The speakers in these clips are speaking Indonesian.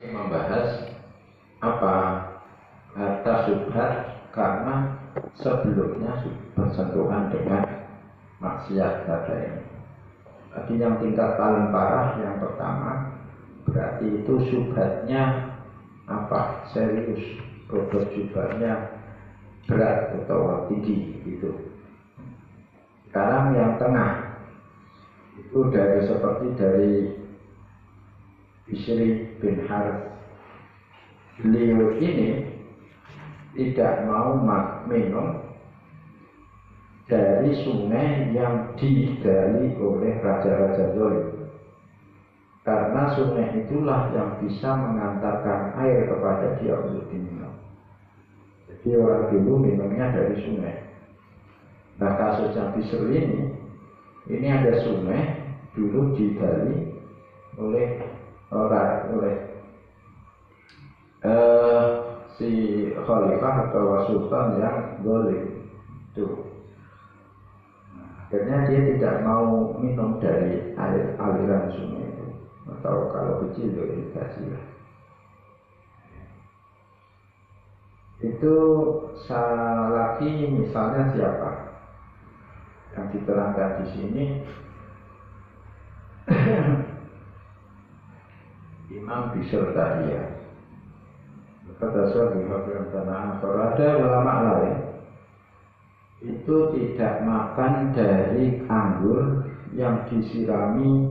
Membahas apa harta syubhat karena sebelumnya bersentuhan dengan maksiat tadi ini. Tadi yang tingkat paling parah yang pertama berarti itu syubhatnya apa serius, bobot syubhatnya berat atau tinggi gitu. Sekarang yang tengah itu seperti dari Bisri bin Harith. Beliau ini tidak mau minum dari sungai yang digali oleh raja-raja zalim, karena sungai itulah yang bisa mengantarkan air kepada dia untuk diminum. Jadi orang dulu minumnya dari sungai. Nah kasusnya Bisri ini ada sungai dulu digali oleh si khalifah atau sultan yang zalim itu. Akhirnya dia tidak mau minum dari air aliran sungai itu, atau kalau kecil irigasi lah. Itu salah lagi misalnya siapa yang diterangkan di sini. Imam Bishr tadi ya. Kata ada ulama lain itu tidak makan dari anggur yang disirami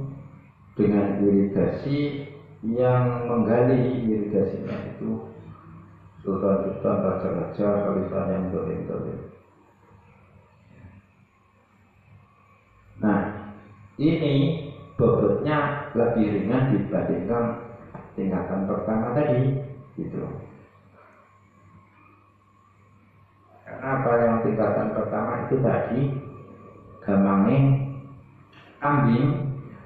dengan irigasi yang menggali irigasinya itu sultan-sultan, raja-raja, khalifah yang zalim. Nah, ini bobotnya lebih ringan dibandingkan tingkatan pertama tadi, gitu. Karena apa yang tingkatan pertama itu tadi gampangnya kambing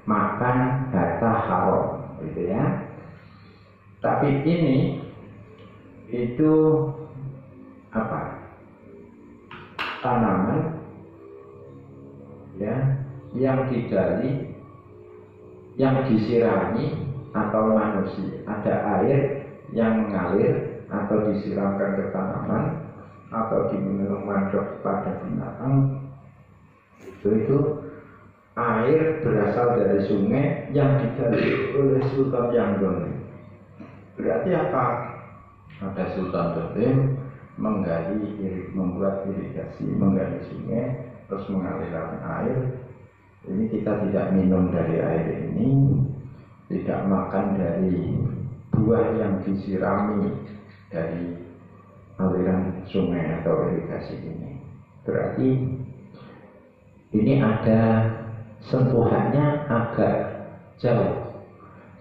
makan harta haram, gitu ya. Tapi ini itu apa? Tanaman ya yang digali, yang disirami atau manusia, ada air yang mengalir atau disiramkan ke tanaman atau diminum mandok pada binatang. Itu air berasal dari sungai yang digali oleh sultan yang zalim. Berarti apa? Ada sultan zalim membuat irigasi, menggali sungai, terus mengalirkan air. Ini kita tidak minum dari air ini, tidak makan dari buah yang disirami dari aliran sungai atau irigasi ini. Berarti ini ada sentuhannya agak jauh.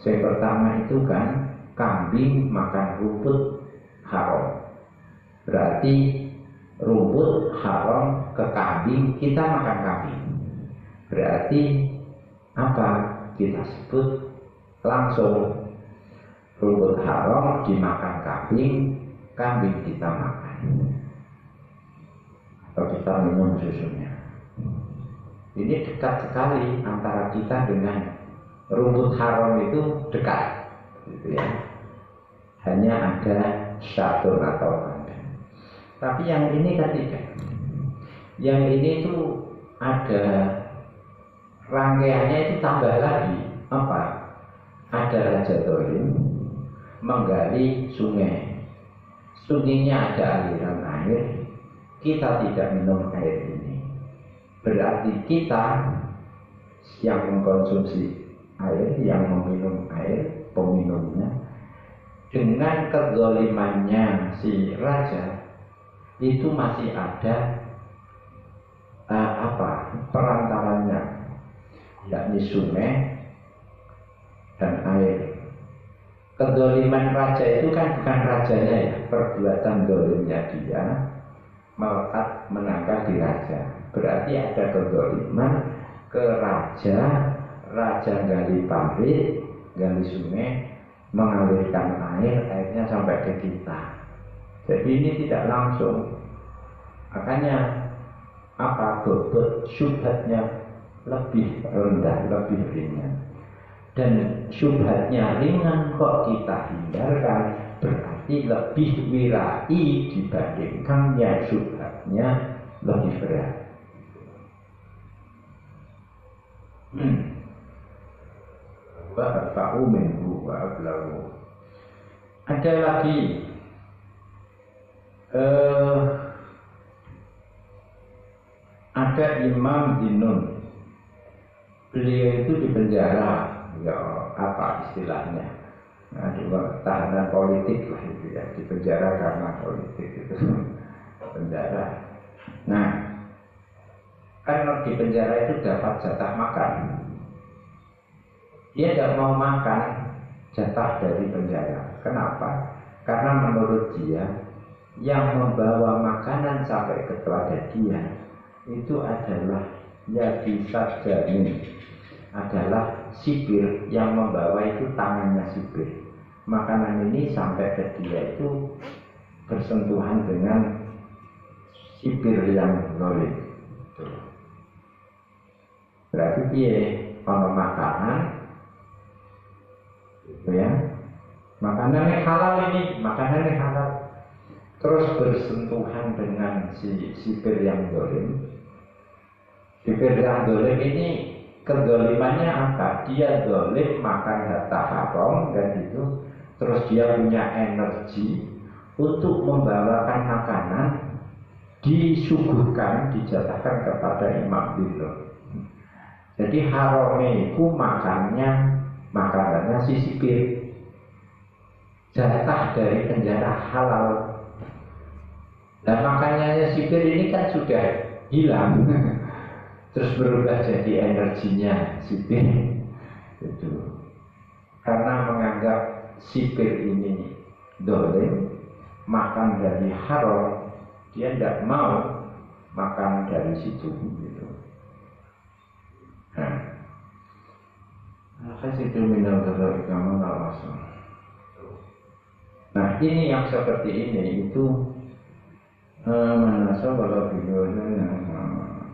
Yang pertama itu kan kambing makan rumput haram. Berarti rumput haram ke kambing, kita makan kambing. Berarti apa? Kita sebut langsung rumput haram dimakan kambing, kambing kita makan atau kita minum susunya. Ini dekat sekali antara kita dengan rumput haram, itu dekat, gitu ya. Hanya ada syatur atau tanda. Tapi yang ini kan tidak. Yang ini itu ada rangkaiannya, itu tambah lagi apa? Ada raja zalim menggali sungai. Sungainya ada aliran air, kita tidak minum air ini. Berarti kita yang mengkonsumsi air, yang meminum air, peminumnya, dengan kezalimannya si raja, itu masih ada perantaranya, yakni sungai dan air. Kezaliman raja itu kan bukan rajanya ya, perbuatan zalimnya dia melekat menangkap di raja. Berarti ada kezaliman ke raja, raja gali pabrik, gali sungai, mengalirkan air, airnya sampai ke kita. Jadi ini tidak langsung. Makanya bobot syubhatnya lebih rendah, lebih ringan. dan syubhatnya ringan kok kita hindarkan, berarti lebih wirai dibandingkan yang syubhatnya lebih berat. Wa minhu wa ablahu. Ada lagi ada Imam Dinun. Beliau itu di penjara, ya apa istilahnya? Nah, juga tahanan politik lah itu ya, di penjara karena politik itu penjara. Nah, kan di penjara itu dapat jatah makan. Dia tidak mau makan jatah dari penjara. Kenapa? Karena menurut dia yang membawa makanan sampai kepada dia itu adalah ya bisa jamin adalah sipir yang membawa itu tangannya sipir. Makanan ini sampai ke dia itu bersentuhan dengan sipir yang zalim. Berarti dia kalau makanan gitu ya, makanannya halal ini, makanannya halal, terus bersentuhan dengan si sipir yang zalim. Sipir yang zalim ini kezalimannya apa? Dia zalim makan harta haram dan itu, terus dia punya energi untuk membawakan makanan disuguhkan, dijatahkan kepada Imam Dinun. Jadi haramnya itu makanannya si sipir, jatah dari penjara halal. Dan makanannya sipir ini kan sudah hilang, terus berubah jadi energinya sipir itu. Karena menganggap sipir ini zalim, makan dari haram, dia tidak mau makan dari situ gitu. Nah, ini yang seperti ini itu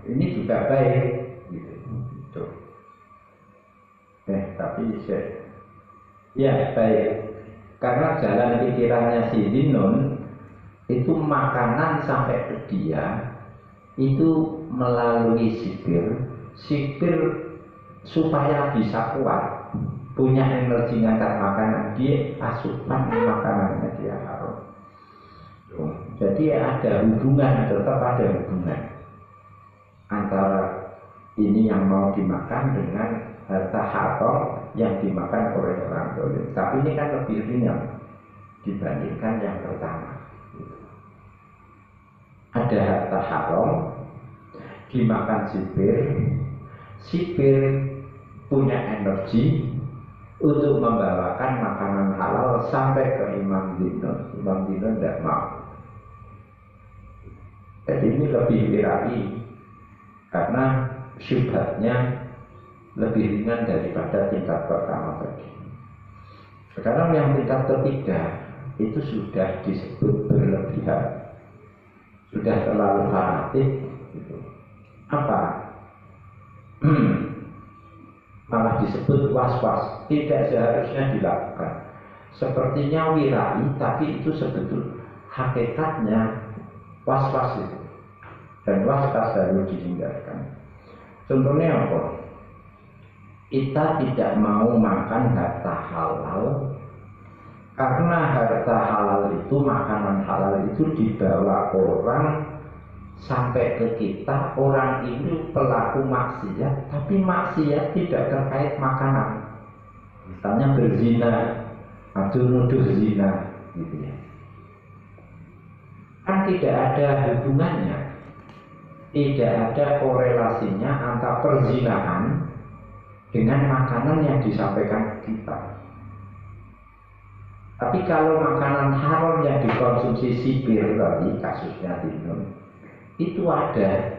ini juga baik gitu. Tapi ya baik karena jalan pikirannya si Dinun itu makanan sampai ke dia itu melalui sipir supaya bisa kuat punya energi ngantar makanan, dia asupan makanannya dia haram. Jadi ada hubungan, tetap ada hubungan antara ini yang mau dimakan dengan harta haram yang dimakan oleh orang zalim. Tapi ini kan lebih ringan dibandingkan yang pertama. Ada harta haram dimakan sipir punya energi untuk membawakan makanan halal sampai ke Imam Dinun. Imam Dinun tidak mau. Jadi ini lebih wirai karena syubhatnya lebih ringan daripada tingkat pertama tadi. Sekarang yang tingkat ketiga itu sudah disebut berlebihan, sudah terlalu fanatik gitu. Apa? Malah disebut was-was, tidak seharusnya dilakukan. Sepertinya wirai, tapi itu sebetulnya hakikatnya was-was itu. Dan was-was harus dihindarkan. Contohnya apa? Kita tidak mau makan harta halal karena harta halal itu, makanan halal itu dibawa orang sampai ke kita. Orang ini pelaku maksiat, tapi maksiat tidak terkait makanan. Misalnya berzina atau nuduh zina gitu ya. Kan tidak ada hubungannya, tidak ada korelasinya antara perzinahan dengan makanan yang disampaikan ke kita. Tapi kalau makanan haram yang dikonsumsi sipir tadi, kasusnya Dinun, itu ada.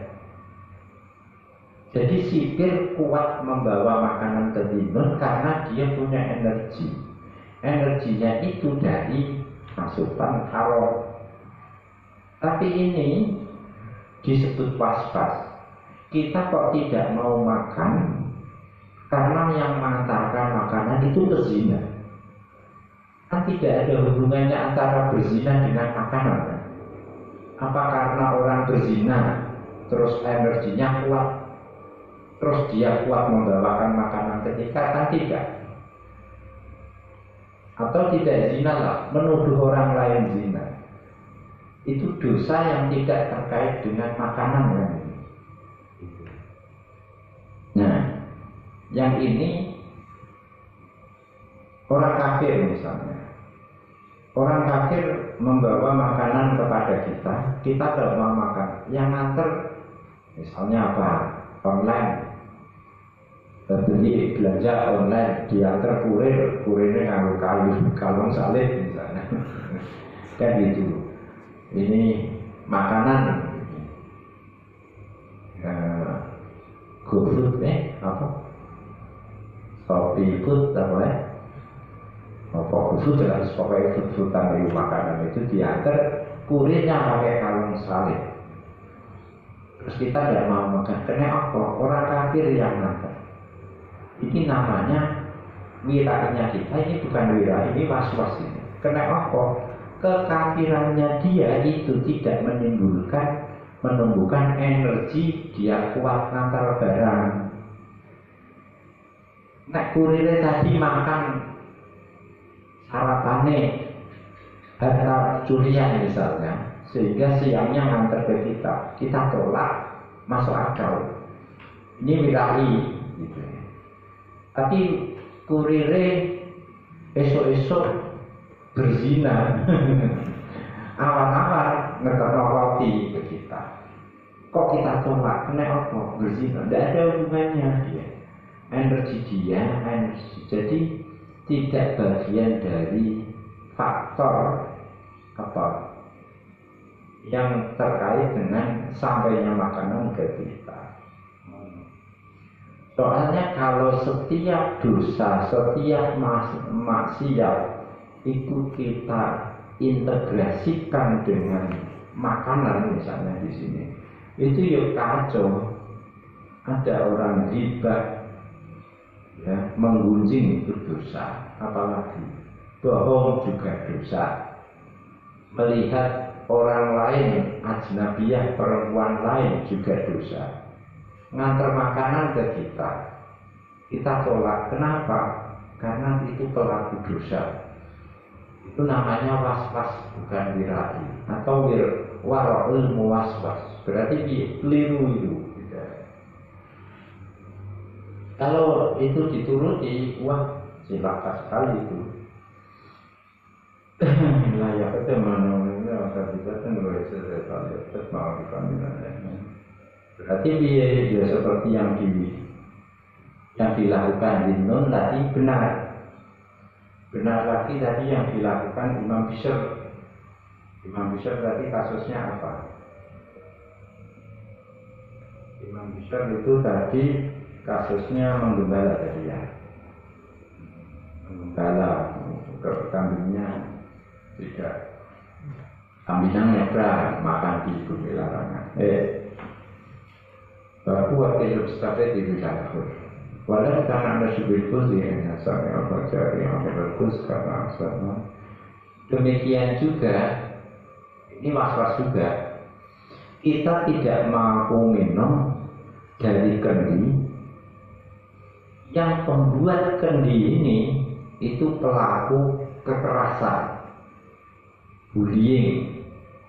Jadi sipir kuat membawa makanan ke Dinun karena dia punya energi. Energinya itu dari asupan haram. Tapi ini disebut was-was. Kita kok tidak mau makan Karena yang mengantarkan makanan itu berzina. Kan tidak ada hubungannya antara berzina dengan makanan kan? Apa karena orang berzina terus energinya kuat, terus dia kuat membawakan makanan ketika kan tidak? Atau tidak zina lah, menuduh orang lain zina. Itu dosa yang tidak terkait dengan makanan kan? Nah, yang ini orang kafir misalnya. Orang kafir membawa makanan kepada kita, kita tidak mau makan. Yang nganter misalnya apa? Online. Beli belanja online, diantar kurirnya nganggo kalung salib misalnya. Kan gitu. Ini makanan. GoFood apa? Shopee Food apa ya? Apa GoFood jelas pokoknya food-foodan dari makanan itu diantar kurirnya pakai kalung salib. Terus kita tidak mau makan. Karena apa? Orang kafir yang ngantar. Ini namanya wirainya kita. Ini bukan wirai, ini was-was ini. Karena apa? Kekafirannya dia itu tidak menumbuhkan energi dia kuat ngantar barang. Nek kurirnya tadi makan sarapannya harta curian misalnya, sehingga siangnya ngantar ke kita tolak, masuk akal. Ini wirai gitu. Tapi kurirnya esok-esok berzina awal-awal ngeterno roti ke kita, kok kita tolak? Kena apa? Berzina. Tidak ada hubungannya dia. Energi dia, energi. Jadi tidak bagian dari faktor apa yang terkait dengan sampainya makanan ke kita. Soalnya kalau setiap dosa, setiap maksiat itu kita integrasikan dengan makanan misalnya di sini, itu ya kacau. Ada orang riba, ya, menggunjing itu dosa, apalagi bohong juga dosa. Melihat orang lain, ajnabiyah perempuan lain juga dosa. Ngantar makanan ke kita tolak. Kenapa? Karena itu pelaku dosa. Itu namanya was-was, bukan wirai. Atau wara'ul muwaswas. Berarti keliru itu. Kalau itu dituruti, wah celaka sekali itu. Layak itu mana-mana akan kita tengok sesuatu mau dikandungkan. Berarti dia seperti yang dilakukan di Nun tadi benar. Benar lagi tadi yang dilakukan Imam Bishr. Imam Bishr tadi kasusnya apa? Imam Bishr itu tadi kasusnya menggembala tadi ya. Menggembala kambingnya tidak. Kambingnya nyebrang makan di bumi larangan. Bahwa hidup sebagai diri lahir. Walau karena anda subirkus yang sampai apa cari yang berkus karena sama. Demikian juga ini was-was juga. Kita tidak mampu minum dari kendi. Yang pembuat kendi ini itu pelaku kekerasan, bullying,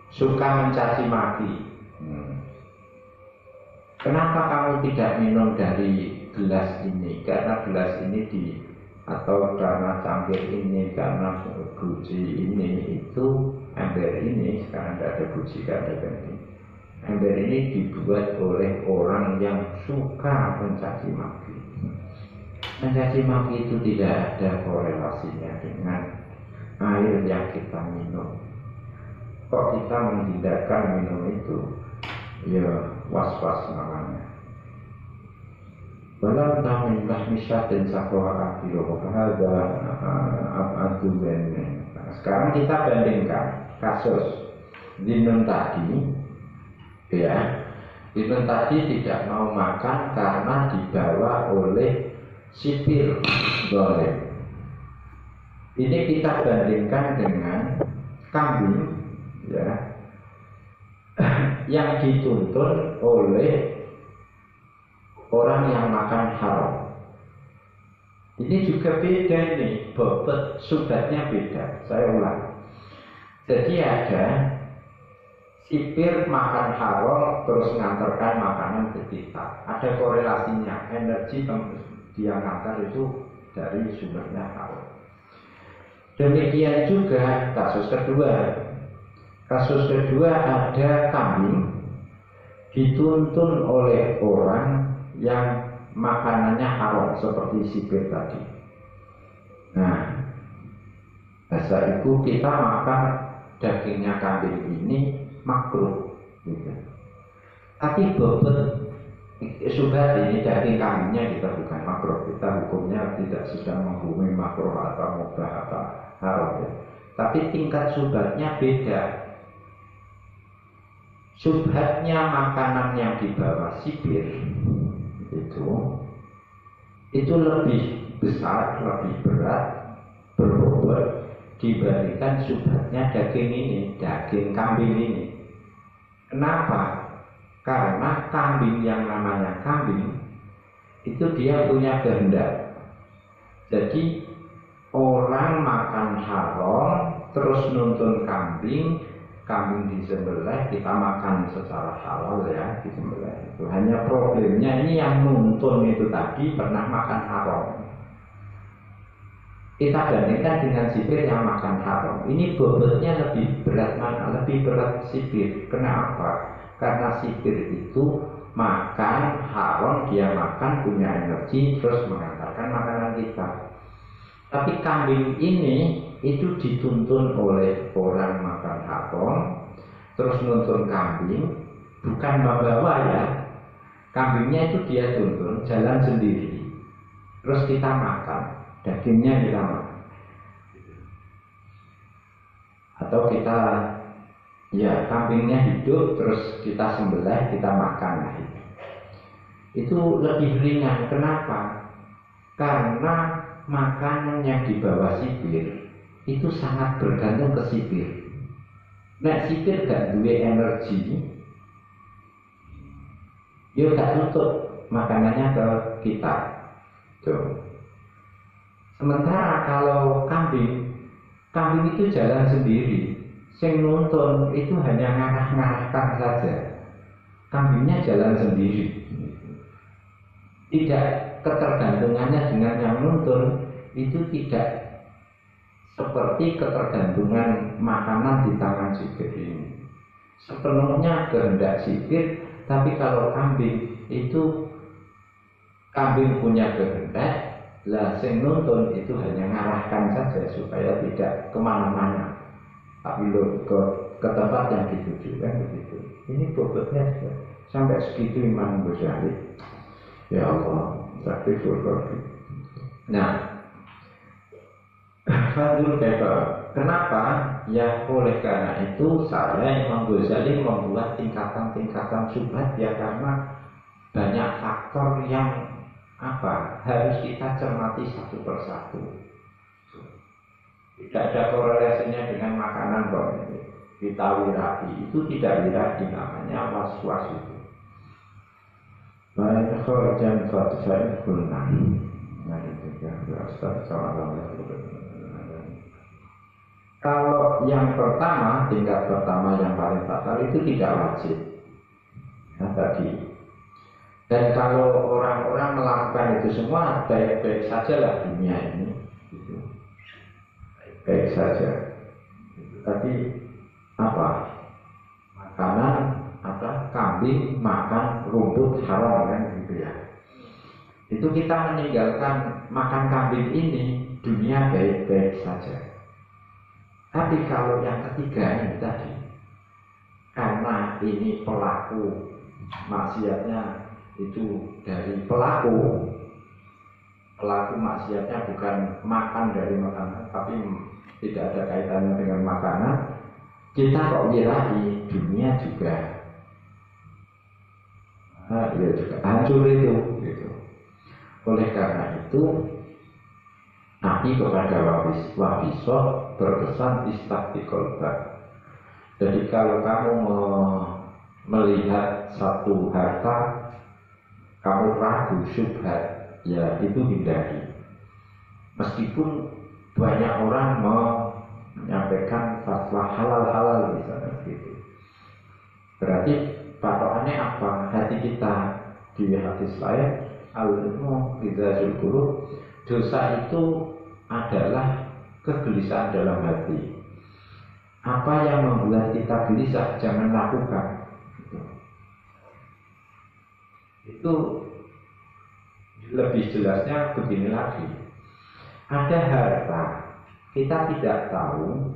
suka mencaci maki. Kenapa kamu tidak minum dari gelas ini? Karena gelas ini atau karena cangkir ini, karena guci ini, itu ember ini, sekarang tidak ada guci, tidak ada ganti. Ember ini dibuat oleh orang yang suka mencaci maki. Mencaci maki itu tidak ada korelasinya dengan air yang kita minum. Kok kita menghindarkan minum itu? Ya was-was namanya. Walau namin lahmisat dan sakwa kafiro ada abadu ben. Sekarang kita bandingkan kasus Dinun tadi, ya. Dinun tadi tidak mau makan karena dibawa oleh sipir zalim. Ini kita bandingkan dengan kambing, ya, yang dituntun oleh orang yang makan haram. Ini juga beda nih, bobot subatnya beda. Saya ulang. Jadi ada sipir makan haram terus ngantarkan makanan ke kita. Ada korelasinya, energi dia ngantar itu dari sumbernya haram. Demikian juga kasus kedua. Kasus kedua ada kambing dituntun oleh orang yang makanannya haram seperti sipir tadi. Nah, masa itu kita makan dagingnya kambing ini makruh, gitu. Tapi bobot subhat ini daging kambingnya kita bukan makruh. Kita hukumnya tidak sedang menghukumi makruh atau mubah atau haram, ya. Tapi tingkat subhatnya beda. Subhatnya makanan yang dibawa sipir itu lebih besar, lebih berat, berbobot dibandingkan subhatnya daging ini, daging kambing ini. Kenapa? Karena kambing yang namanya kambing itu dia punya kehendak. Jadi orang makan haram terus nuntun kambing disembelih, kita makan secara halal, ya, disembelih. Itu hanya problemnya ini yang nuntun itu tadi pernah makan haram. Kita bandingkan dengan sipir yang makan haram. Ini bobotnya lebih berat mana? Lebih berat sipir. Kenapa? Karena sipir itu makan haram, dia makan punya energi terus mengantarkan makanan kita. Tapi kambing ini itu dituntun oleh orang makan haram, terus nuntun kambing, bukan membawa, ya. Kambingnya itu dia tuntun, jalan sendiri, terus kita makan, dagingnya kita makan. Atau kita, ya, kambingnya hidup, terus kita sembelih, kita makan. Nah, itu lebih ringan. Kenapa? Karena makanan yang dibawa sipir itu sangat bergantung ke sipir. Nah, sipir gak duwe energi, dia gak tutup makanannya ke kita. Tuh. Sementara kalau kambing itu jalan sendiri, sing nuntun itu hanya ngarah-ngarahkan saja. Kambingnya jalan sendiri, tidak ketergantungannya dengan yang nuntun. Itu tidak seperti ketergantungan makanan di tangan sipir ini. Sepenuhnya kehendak sipir, tapi kalau kambing itu kambing punya kehendak, lah sing nuntun itu hanya ngarahkan saja supaya tidak kemana-mana, tapi ke tempat yang dituju, kan begitu. Ini bobotnya sampai segitu Imam Ghazali. Ya Allah, tapi surga. Nah, Fadul Kaifa. Kenapa? Ya oleh karena itu saya Imam Ghazali membuat tingkatan-tingkatan subhat, ya, karena banyak faktor yang harus kita cermati satu persatu. Tidak ada korelasinya dengan makanan kok. Kita wirahi itu tidak wirahi, namanya was-was itu. Baik, kharajan fatfa'il kulna. Nah, itu ya, Ustaz kalau yang pertama, tingkat pertama yang paling fatal itu tidak wajib, ya, tadi. Dan kalau orang-orang melakukan itu semua baik-baik saja lah dunia ini, gitu. Baik saja. Tapi makanan kambing makan rumput haram, kan gitu, ya. Itu kita meninggalkan makan kambing ini, dunia baik-baik saja. Tapi kalau yang ketiga ini tadi, karena ini pelaku maksiatnya itu dari pelaku maksiatnya bukan makan dari makanan, tapi tidak ada kaitannya dengan makanan, kita kok wirahi, dunia juga juga hancur itu, gitu. Oleh karena itu Nabi kepada Wabisah berpesan istaghfiqolba. Jadi kalau kamu melihat satu harta, kamu ragu syubhat, ya itu hindari. Meskipun banyak orang menyampaikan fatwa halal misalnya gitu. Berarti patokannya apa? Hati kita di hadis lain al-ilmu rizazul qulub, dosa itu adalah kegelisahan dalam hati. Apa yang membuat kita gelisah jangan lakukan. Itu lebih jelasnya begini lagi. Ada harta kita tidak tahu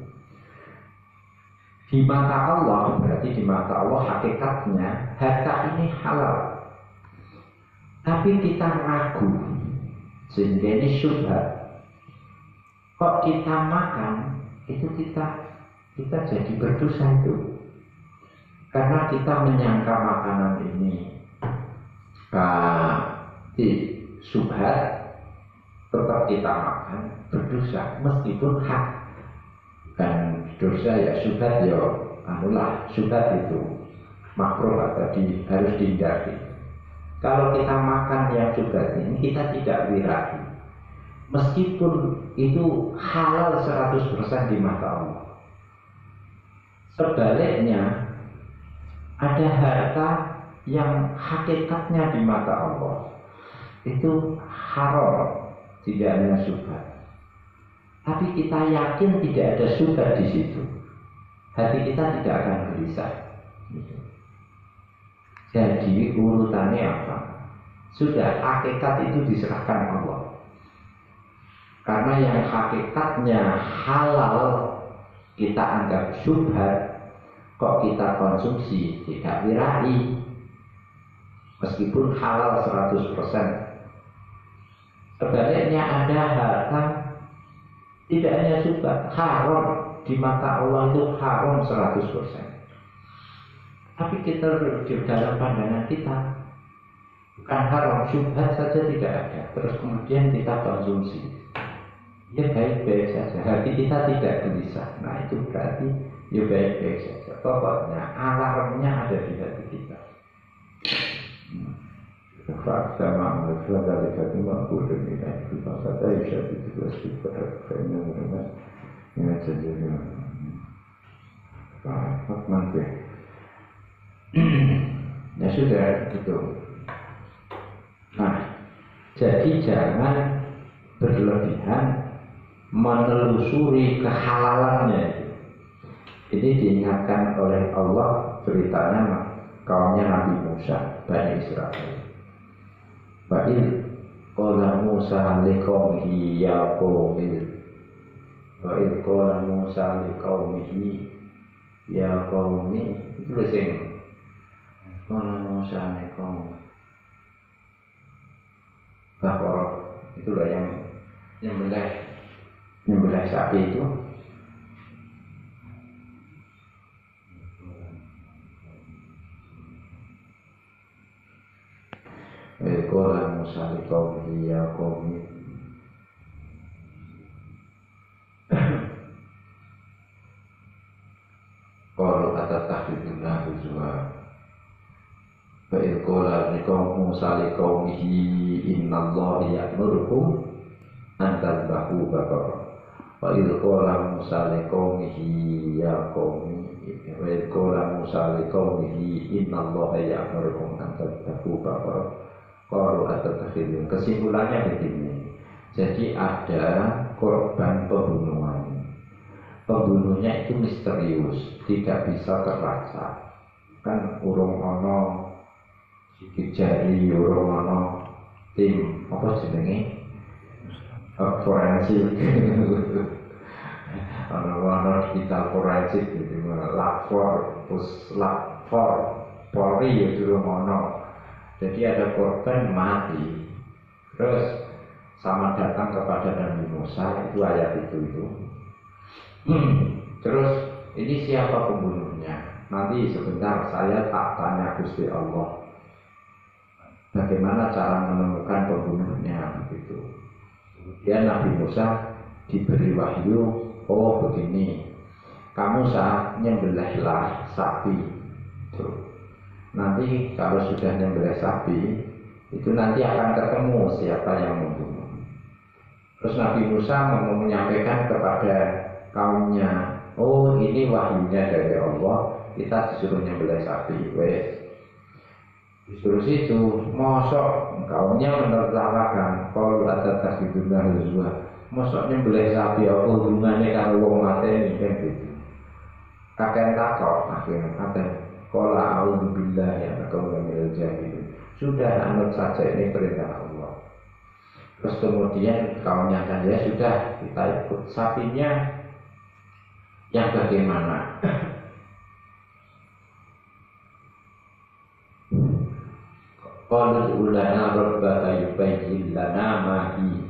di mata Allah, berarti di mata Allah hakikatnya harta ini halal. Tapi kita ragu sehingga ini syubhat. Kok kita makan itu kita jadi berdosa itu karena kita menyangka makanan ini syubhat, tetap kita makan berdosa meskipun hak. Kan dosa ya syubhat ya anulah, syubhat itu makruh atau harus dihindari. Kalau kita makan yang syubhat ini kita tidak wirahi meskipun itu halal 100% di mata Allah. Sebaliknya ada harta yang hakikatnya di mata Allah itu haram, tidak hanya syubhat. Tapi kita yakin tidak ada syubhat di situ. Hati kita tidak akan gelisah. Jadi urutannya apa? Sudah hakikat itu diserahkan Allah. Karena yang hakikatnya halal kita anggap syubhat, kok kita konsumsi tidak wirahi meskipun halal 100%. Sebaliknya ada harta tidak hanya syubhat, haram di mata Allah itu haram 100%. Tapi kita dalam pandangan kita bukan haram, syubhat saja tidak ada. Terus kemudian kita konsumsi. Ya baik-baik saja, hati kita tidak gelisah. Nah itu berarti ya baik-baik saja. Pokoknya alarmnya ada di hati kita. Fakta ma'amudra dari kata ma'amudra ini fakta isya itu bersekitar kayaknya mereka ini saja Pak Mantri. Ya sudah gitu. Nah jadi jangan berlebihan menelusuri kehalalannya. Ini diingatkan oleh Allah ceritanya kaumnya Nabi Musa, Bani Israel. Ba'il qala Musa liqaumihi ya qaumil. Ba'il qala Musa liqaumihi ya qaumi. Itu sing qala Musa liqaumihi. Bahwa itulah yang nyembelih sapi itu. Qala Musa liqaumihi ya qaumi qalu atattakhiduna huzwa. Fa in qala Musa liqaumihi innallaha ya'murukum an tadhbahu baqarah. Wa idh qala Musa liqaumihi ya qaumi wa idh qala Musa liqaumihi innallaha ya'murukum an tadhbahu baqarah qalu atattakhidun. Kesimpulannya begini. Jadi ada korban pembunuhan. Pembunuhnya itu misterius, tidak bisa terlacak. Kan urung ono sidik jari, urung ono tim apa jenenge? Forensik. Ono digital forensik gitu, lapor, Polri ya dulu ono. Jadi ada korban mati, terus sama datang kepada Nabi Musa, itu ayat itu. Terus ini siapa pembunuhnya? Nanti sebentar saya tak tanya Gusti Allah. bagaimana cara menemukan pembunuhnya begitu. Kemudian Nabi Musa diberi wahyu, oh begini, kamu saat nyembelihlah sapi. Tuh. Nanti kalau sudah nyembelih sapi, itu nanti akan ketemu siapa yang membunuh. Terus Nabi Musa menyampaikan kepada kaumnya, oh ini wahyunya dari Allah, kita disuruh nyembelih sapi. Wes, disuruh situ, mosok kaumnya menertawakan, kalau ada tasbihullah huzwa, mosok nyembelih sapi apa hubungannya kalau wong mati ini kan gitu. Kakek takut akhirnya kata, qala a'udzubillahi minal jahilin. Sudah anut saja ini perintah Allah. Terus kemudian kaumnya kan ya sudah kita ikut, sapinya yang bagaimana? Qalu ulana rabbaka yubayyin lana ma hi.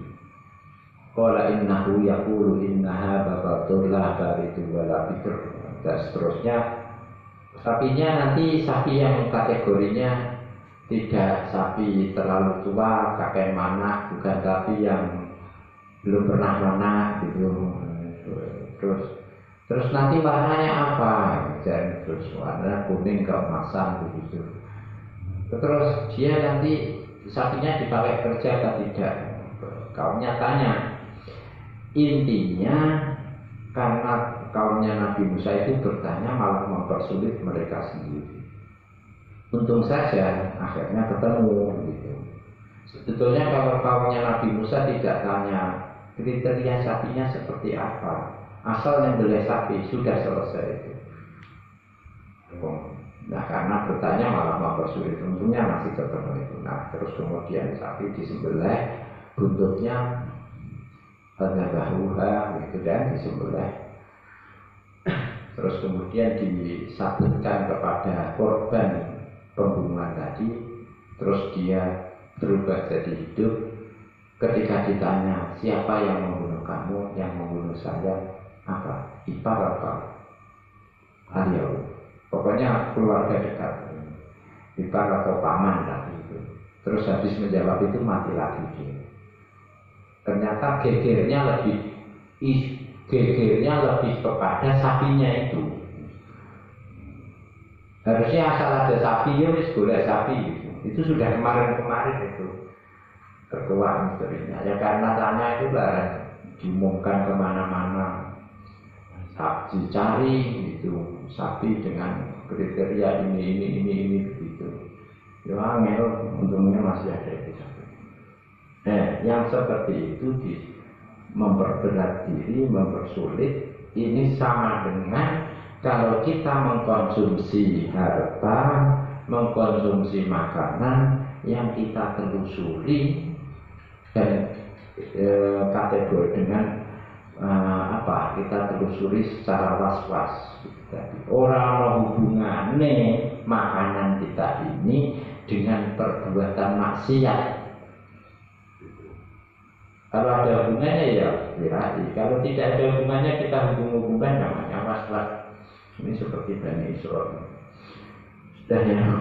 Qala innahu yaqulu innaha baqatul la baridu wala bikr. Dan seterusnya, sapinya nanti sapi yang kategorinya tidak sapi terlalu tua, kakek mana, bukan sapi yang belum pernah mana gitu. Terus nanti warnanya apa? Dan terus warna kuning keemasan begitu. Terus dia nanti sapinya dipakai kerja atau tidak? Kaumnya tanya. Intinya karena kaumnya Nabi Musa itu bertanya malah mempersulit mereka sendiri. Untung saja akhirnya ketemu gitu. Sebetulnya kalau kaumnya Nabi Musa tidak tanya kriteria sapinya seperti apa, asal nyembelih sapi sudah selesai itu. Nah karena bertanya malah mempersulit, untungnya masih ketemu itu. Nah terus kemudian sapi disembelih, buntutnya pada bahuha gitu dan disembelih. Terus kemudian disabutkan kepada korban pembunuhan tadi, terus dia berubah jadi hidup. Ketika ditanya siapa yang membunuh kamu, yang membunuh saya apa? Ipar apa? Ariel. Pokoknya keluarga dekat, ipar atau paman tadi itu. Terus habis menjawab itu mati lagi dia. Ternyata gegernya lebih kepada sapinya itu. Harusnya asal ada sapi ya wis golek sapi gitu. Itu sudah kemarin itu terkuat misterinya. Ya karena tanya itu lah diumumkan kemana-mana. Sapi cari gitu, sapi dengan kriteria ini begitu. Ya angel, untungnya masih ada itu. Yang seperti itu memperberat diri, mempersulit. Ini sama dengan kalau kita mengkonsumsi harta, mengkonsumsi makanan yang kita telusuri dan kategori dengan kita telusuri secara was-was. Orang hubungannya makanan kita ini dengan perbuatan maksiat. Kalau ada hubungannya ya berarti, kalau tidak ada hubungannya kita hubung-hubungkan namanya was-was. Ini seperti Bani Israil. Dan yang